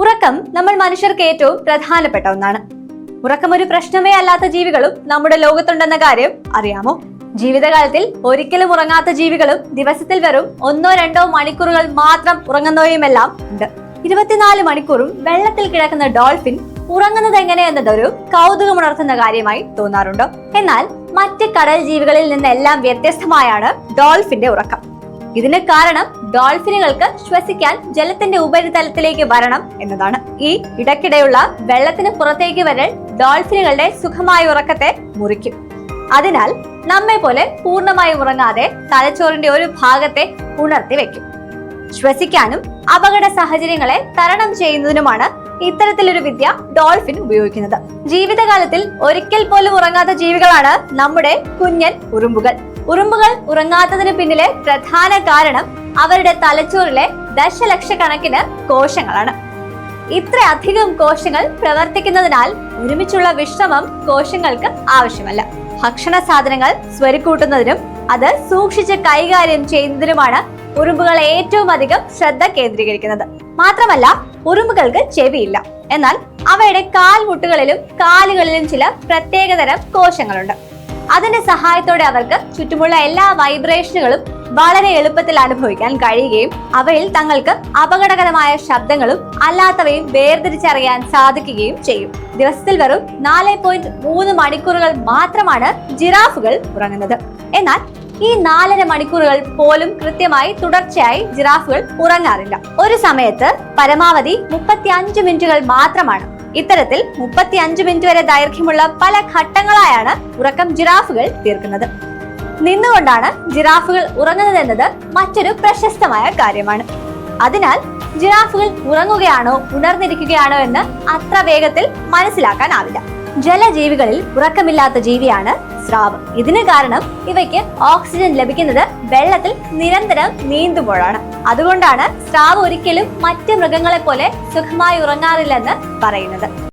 ഉറക്കം നമ്മൾ മനുഷ്യർക്ക് ഏറ്റവും പ്രധാനപ്പെട്ട ഒന്നാണ്. ഉറക്കം ഒരു പ്രശ്നമേ അല്ലാത്ത ജീവികളും നമ്മുടെ ലോകത്തുണ്ടെന്ന കാര്യം അറിയാമോ? ജീവിതകാലത്തിൽ ഒരിക്കലും ഉറങ്ങാത്ത ജീവികളും ദിവസത്തിൽ വെറും 1-2 മണിക്കൂറുകൾ മാത്രം ഉറങ്ങുന്നവയുമെല്ലാം ഉണ്ട്. 24 മണിക്കൂറും വെള്ളത്തിൽ കിടക്കുന്ന ഡോൾഫിൻ ഉറങ്ങുന്നത് എങ്ങനെയെന്നതൊരു കൗതുകമുണർത്തുന്ന കാര്യമായി തോന്നാറുണ്ടോ? എന്നാൽ മറ്റ് കടൽ ജീവികളിൽ നിന്നെല്ലാം വ്യത്യസ്തമായാണ് ഡോൾഫിന്റെ ഉറക്കം. ഇതിന് കാരണം ഡോൾഫിനുകൾക്ക് ശ്വസിക്കാൻ ജലത്തിന്റെ ഉപരിതലത്തിലേക്ക് വരണം എന്നതാണ്. ഈ ഇടയ്ക്കിടെയുള്ള വെള്ളത്തിന് പുറത്തേക്ക് വരൽ ഡോൾഫിനുകളുടെ സുഖമായ ഉറക്കത്തെ മുറിക്കും. അതിനാൽ നമ്മെ പോലെ പൂർണ്ണമായി ഉറങ്ങാതെ തലച്ചോറിന്റെ ഒരു ഭാഗത്തെ ഉണർത്തി വെക്കും. ശ്വസിക്കാനും അപകട സാഹചര്യങ്ങളെ തരണം ചെയ്യുന്നതിനുമാണ് ഇത്തരത്തിലൊരു വിദ്യ ഡോൾഫിൻ ഉപയോഗിക്കുന്നത്. ജീവിതകാലത്തിൽ ഒരിക്കൽ പോലും ഉറങ്ങാത്ത ജീവികളാണ് നമ്മുടെ കുഞ്ഞൻ ഉറുമ്പുകൾ. ഉറുമ്പുകൾ ഉറങ്ങാത്തതിന് പിന്നിലെ പ്രധാന കാരണം അവരുടെ തലച്ചോറിലെ ദശലക്ഷക്കണക്കിന് കോശങ്ങളാണ്. ഇത്രയധികം കോശങ്ങൾ പ്രവർത്തിക്കുന്നതിനാൽ ഒരുമിച്ചുള്ള വിശ്രമം കോശങ്ങൾക്ക് ആവശ്യമല്ല. ഭക്ഷണ സാധനങ്ങൾ സ്വരുക്കൂട്ടുന്നതിനും അത് സൂക്ഷിച്ച് കൈകാര്യം ചെയ്യുന്നതിനുമാണ് ഉറുമ്പുകൾ ഏറ്റവും അധികം ശ്രദ്ധ കേന്ദ്രീകരിക്കുന്നത്. മാത്രമല്ല, ഉറുമ്പുകൾക്ക് ചെവിയില്ല. എന്നാൽ അവയുടെ കാൽമുട്ടുകളിലും കാലുകളിലും ചില പ്രത്യേകതരം കോശങ്ങളുണ്ട്. അതിന്റെ സഹായത്തോടെ അവർക്ക് ചുറ്റുമുള്ള എല്ലാ വൈബ്രേഷനുകളും വളരെ എളുപ്പത്തിൽ അനുഭവിക്കാൻ കഴിയുകയും അവയിൽ തങ്ങൾക്ക് അപകടകരമായ ശബ്ദങ്ങളും അല്ലാത്തവയും വേർതിരിച്ചറിയാൻ സാധിക്കുകയും ചെയ്യും. ദിവസത്തിൽ വെറും 4.3 മണിക്കൂറുകൾ മാത്രമാണ് ജിറാഫുകൾ ഉറങ്ങുന്നത്. എന്നാൽ ഈ 4.5 മണിക്കൂറുകൾ പോലും കൃത്യമായി തുടർച്ചയായി ജിറാഫുകൾ ഉറങ്ങാറില്ല. ഒരു സമയത്ത് പരമാവധി 35 മിനിറ്റുകൾ മാത്രമാണ്. ഇത്തരത്തിൽ 35 മിനിറ്റ് വരെ ദൈർഘ്യമുള്ള പല ഘട്ടങ്ങളായാണ് ഉറക്കം ജിറാഫുകൾ തീർക്കുന്നത്. നിന്നുകൊണ്ടാണ് ജിറാഫുകൾ ഉറങ്ങുന്നത് എന്നത് മറ്റൊരു പ്രശസ്തമായ കാര്യമാണ്. അതിനാൽ ജിറാഫുകൾ ഉറങ്ങുകയാണോ ഉണർന്നിരിക്കുകയാണോ എന്ന് അത്ര വേഗത്തിൽ മനസ്സിലാക്കാനാവില്ല. ജലജീവികളിൽ ഉറക്കമില്ലാത്ത ജീവിയാണ് സ്രാവ്. ഇതിന് കാരണം ഇവയ്ക്ക് ഓക്സിജൻ ലഭിക്കുന്നത് വെള്ളത്തിൽ നിരന്തരം നീന്തുമ്പോഴാണ്. അതുകൊണ്ടാണ് സ്രാവ് ഒരിക്കലും മറ്റ് മൃഗങ്ങളെ പോലെ സുഖമായി ഉറങ്ങാറില്ലെന്ന് പറയുന്നത്.